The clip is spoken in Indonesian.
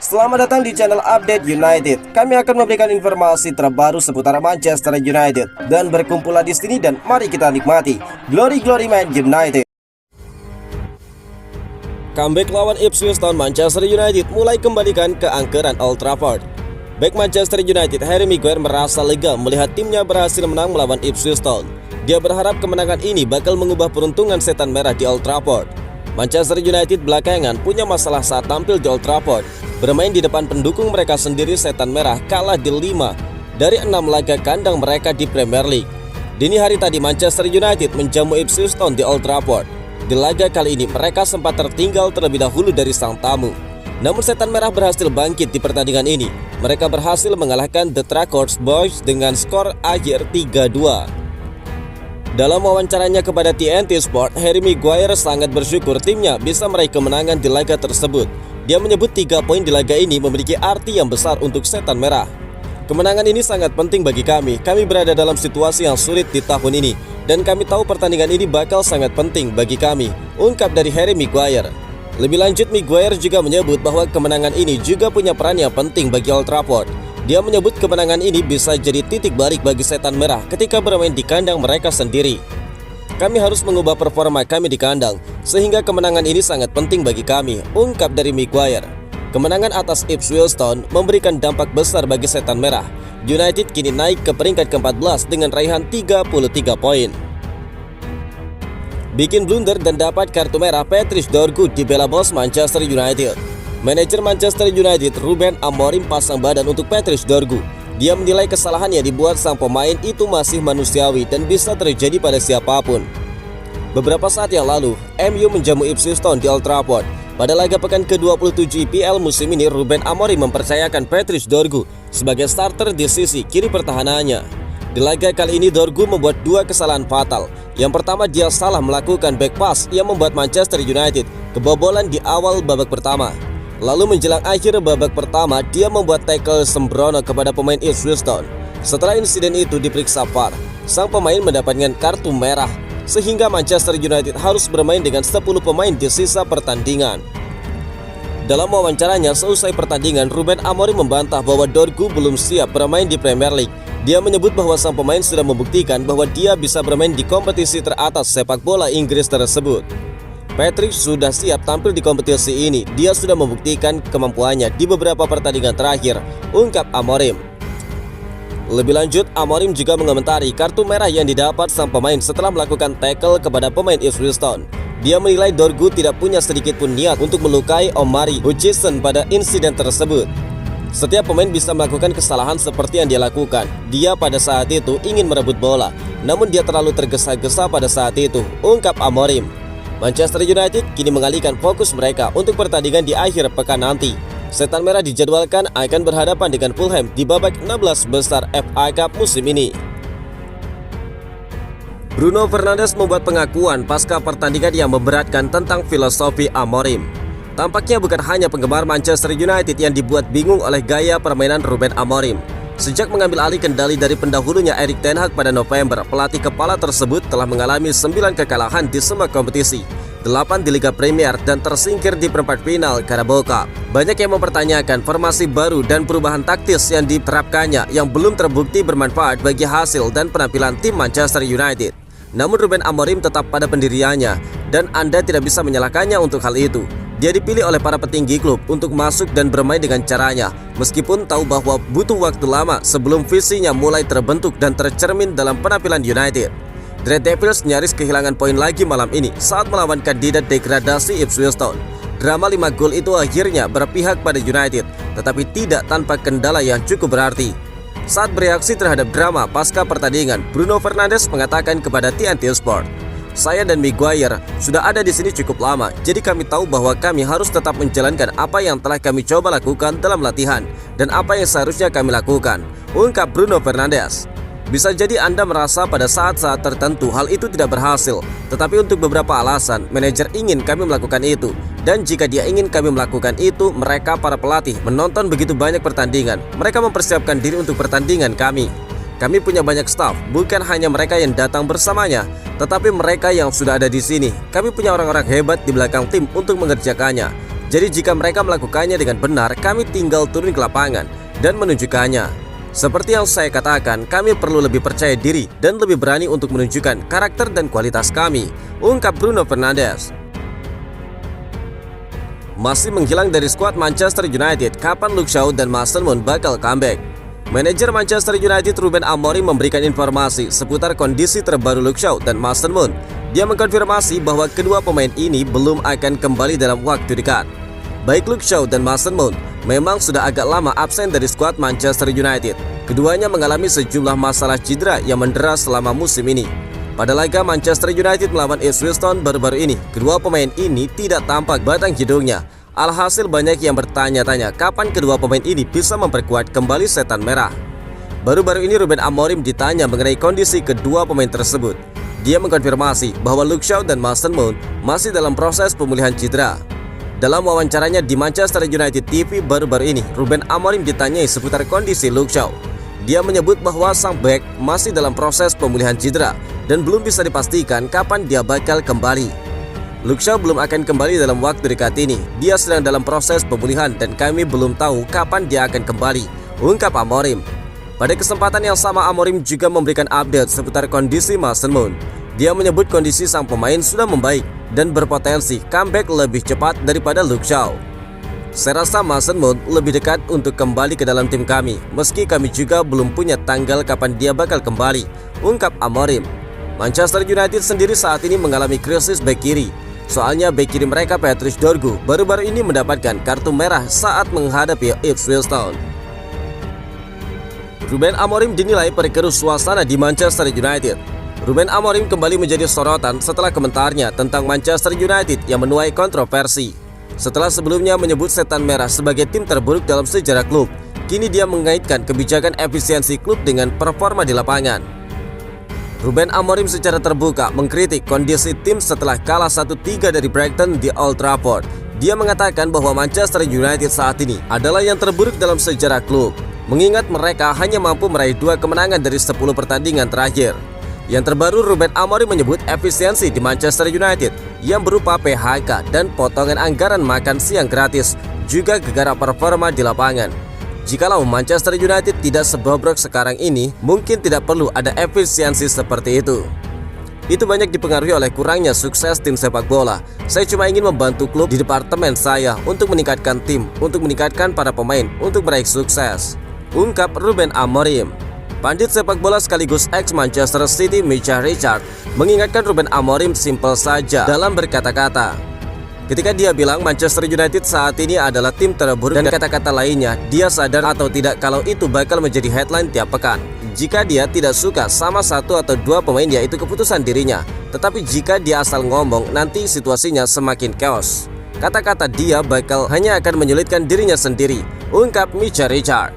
Selamat datang di channel Update United. Kami akan memberikan informasi terbaru seputar Manchester United dan berkumpullah di sini dan mari kita nikmati Glory Man United. Comeback lawan Ipswich Town, Manchester United mulai kembalikan keangkeran Old Trafford. Bek Manchester United Harry Maguire merasa lega melihat timnya berhasil menang melawan Ipswich Town. Dia berharap kemenangan ini bakal mengubah peruntungan setan merah di Old Trafford. Manchester United belakangan punya masalah saat tampil di Old Trafford. Bermain di depan pendukung mereka sendiri, setan merah kalah di 5 dari 6 laga kandang mereka di Premier League. Dini hari tadi Manchester United menjamu Ipswich Town di Old Trafford. Di laga kali ini mereka sempat tertinggal terlebih dahulu dari sang tamu. Namun setan merah berhasil bangkit di pertandingan ini. Mereka berhasil mengalahkan The Trafford Boys dengan skor akhir 3-2. Dalam wawancaranya kepada TNT Sport, Harry Maguire sangat bersyukur timnya bisa meraih kemenangan di laga tersebut. Dia menyebut 3 poin di laga ini memiliki arti yang besar untuk setan merah. Kemenangan ini sangat penting bagi kami. Kami berada dalam situasi yang sulit di tahun ini dan kami tahu pertandingan ini bakal sangat penting bagi kami, ungkap dari Harry Maguire. Lebih lanjut, Maguire juga menyebut bahwa kemenangan ini juga punya peran yang penting bagi Old Trafford. Dia menyebut kemenangan ini bisa jadi titik balik bagi setan merah ketika bermain di kandang mereka sendiri. Kami harus mengubah performa kami di kandang, sehingga kemenangan ini sangat penting bagi kami, ungkap dari Maguire. Kemenangan atas Ipswich Town memberikan dampak besar bagi setan merah. United kini naik ke peringkat ke-14 dengan raihan 33 poin. Bikin blunder dan dapat kartu merah, Patrice Dorgu dibela bos Manchester United. Manajer Manchester United Ruben Amorim pasang badan untuk Patrice Dorgu. Dia menilai kesalahan yang dibuat sang pemain itu masih manusiawi dan bisa terjadi pada siapapun. Beberapa saat yang lalu, MU menjamu Ipswich Town di Old Trafford. Pada laga pekan ke-27 IPL musim ini, Ruben Amorim mempercayakan Patrice Dorgu sebagai starter di sisi kiri pertahanannya. Di laga kali ini Dorgu membuat 2 kesalahan fatal. Yang pertama, dia salah melakukan back pass yang membuat Manchester United kebobolan di awal babak pertama. Lalu menjelang akhir babak pertama, dia membuat tackle sembrono kepada pemain Ipswich Town. Setelah insiden itu diperiksa VAR, sang pemain mendapatkan kartu merah, sehingga Manchester United harus bermain dengan 10 pemain di sisa pertandingan. Dalam wawancaranya seusai pertandingan, Ruben Amorim membantah bahwa Dorgu belum siap bermain di Premier League. Dia menyebut bahwa sang pemain sudah membuktikan bahwa dia bisa bermain di kompetisi teratas sepak bola Inggris tersebut. Patrick sudah siap tampil di kompetisi ini. Dia sudah membuktikan kemampuannya di beberapa pertandingan terakhir, ungkap Amorim. Lebih lanjut, Amorim juga mengomentari kartu merah yang didapat sang pemain setelah melakukan tackle kepada pemain Ipswich Town. Dia menilai Dorgu tidak punya sedikit pun niat untuk melukai Omari Hutchinson pada insiden tersebut. Setiap pemain bisa melakukan kesalahan seperti yang dia lakukan. Dia pada saat itu ingin merebut bola, namun dia terlalu tergesa-gesa pada saat itu, ungkap Amorim. Manchester United kini mengalihkan fokus mereka untuk pertandingan di akhir pekan nanti. Setan merah dijadwalkan akan berhadapan dengan Fulham di babak 16 besar FA Cup musim ini. Bruno Fernandes membuat pengakuan pasca pertandingan yang memberatkan tentang filosofi Amorim. Tampaknya bukan hanya penggemar Manchester United yang dibuat bingung oleh gaya permainan Ruben Amorim. Sejak mengambil alih kendali dari pendahulunya Erik ten Hag pada November, pelatih kepala tersebut telah mengalami 9 kekalahan di semua kompetisi, 8 di Liga Premier dan tersingkir di perempat final Carabao Cup. Banyak yang mempertanyakan formasi baru dan perubahan taktis yang diterapkannya yang belum terbukti bermanfaat bagi hasil dan penampilan tim Manchester United. Namun Ruben Amorim tetap pada pendiriannya dan Anda tidak bisa menyalahkannya untuk hal itu. Dia dipilih oleh para petinggi klub untuk masuk dan bermain dengan caranya, meskipun tahu bahwa butuh waktu lama sebelum visinya mulai terbentuk dan tercermin dalam penampilan United. The Red Devils nyaris kehilangan poin lagi malam ini saat melawan kandidat degradasi Ipswich Town. Drama 5 gol itu akhirnya berpihak pada United, tetapi tidak tanpa kendala yang cukup berarti. Saat bereaksi terhadap drama pasca pertandingan, Bruno Fernandes mengatakan kepada TNT Sport, "Saya dan Maguire sudah ada di sini cukup lama, jadi kami tahu bahwa kami harus tetap menjalankan apa yang telah kami coba lakukan dalam latihan dan apa yang seharusnya kami lakukan," ungkap Bruno Fernandes. Bisa jadi Anda merasa pada saat-saat tertentu hal itu tidak berhasil, tetapi untuk beberapa alasan, manajer ingin kami melakukan itu. Dan jika dia ingin kami melakukan itu, mereka para pelatih menonton begitu banyak pertandingan. Mereka mempersiapkan diri untuk pertandingan kami. Kami punya banyak staf, bukan hanya mereka yang datang bersamanya, tetapi mereka yang sudah ada di sini. Kami punya orang-orang hebat di belakang tim untuk mengerjakannya. Jadi jika mereka melakukannya dengan benar, kami tinggal turun ke lapangan dan menunjukkannya. Seperti yang saya katakan, kami perlu lebih percaya diri dan lebih berani untuk menunjukkan karakter dan kualitas kami, ungkap Bruno Fernandes. Masih menghilang dari skuad Manchester United, kapan Luke Shaw dan Mason Mount bakal comeback? Manajer Manchester United Ruben Amorim memberikan informasi seputar kondisi terbaru Luke Shaw dan Mason Mount. Dia mengkonfirmasi bahwa kedua pemain ini belum akan kembali dalam waktu dekat. Baik Luke Shaw dan Mason Mount memang sudah agak lama absen dari skuad Manchester United. Keduanya mengalami sejumlah masalah cedera yang mendera selama musim ini. Pada laga Manchester United melawan Ipswich Town baru-baru ini, kedua pemain ini tidak tampak batang hidungnya. Alhasil banyak yang bertanya-tanya kapan kedua pemain ini bisa memperkuat kembali setan merah. Baru-baru ini Ruben Amorim ditanya mengenai kondisi kedua pemain tersebut. Dia mengkonfirmasi bahwa Luke Shaw dan Mason Mount masih dalam proses pemulihan cedera. Dalam wawancaranya di Manchester United TV baru-baru ini, Ruben Amorim ditanyai seputar kondisi Luke Shaw. Dia menyebut bahwa sang bek masih dalam proses pemulihan cedera dan belum bisa dipastikan kapan dia bakal kembali. Luke Shaw belum akan kembali dalam waktu dekat ini. Dia sedang dalam proses pemulihan dan kami belum tahu kapan dia akan kembali, ungkap Amorim. Pada kesempatan yang sama, Amorim juga memberikan update seputar kondisi Mason Mount. Dia menyebut kondisi sang pemain sudah membaik dan berpotensi comeback lebih cepat daripada Luke Shaw. Saya rasa Mason Mount lebih dekat untuk kembali ke dalam tim kami, meski kami juga belum punya tanggal kapan dia bakal kembali, ungkap Amorim. Manchester United sendiri saat ini mengalami krisis bek kiri. Soalnya bek kiri mereka Patrice Dorgu baru-baru ini mendapatkan kartu merah saat menghadapi Ipswich Town. Ruben Amorim dinilai perkeruh suasana di Manchester United. Ruben Amorim kembali menjadi sorotan setelah komentarnya tentang Manchester United yang menuai kontroversi. Setelah sebelumnya menyebut setan merah sebagai tim terburuk dalam sejarah klub, kini dia mengaitkan kebijakan efisiensi klub dengan performa di lapangan. Ruben Amorim secara terbuka mengkritik kondisi tim setelah kalah 1-3 dari Brighton di Old Trafford. Dia mengatakan bahwa Manchester United saat ini adalah yang terburuk dalam sejarah klub, mengingat mereka hanya mampu meraih 2 kemenangan dari 10 pertandingan terakhir. Yang terbaru, Ruben Amorim menyebut efisiensi di Manchester United yang berupa PHK dan potongan anggaran makan siang gratis juga gegara performa di lapangan. Jikalau Manchester United tidak sebobrok sekarang ini, mungkin tidak perlu ada efisiensi seperti itu. Itu banyak dipengaruhi oleh kurangnya sukses tim sepak bola. Saya cuma ingin membantu klub di departemen saya untuk meningkatkan tim, untuk meningkatkan para pemain, untuk meraih sukses, ungkap Ruben Amorim. Pandit sepak bola sekaligus ex-Manchester City Michael Richards mengingatkan Ruben Amorim simpel saja dalam berkata-kata. Ketika dia bilang Manchester United saat ini adalah tim terburuk dan kata-kata lainnya, dia sadar atau tidak kalau itu bakal menjadi headline tiap pekan. Jika dia tidak suka sama 1 atau 2 pemain, yaitu keputusan dirinya. Tetapi jika dia asal ngomong, nanti situasinya semakin chaos. Kata-kata dia bakal hanya akan menyulitkan dirinya sendiri, ungkap Michael Richards.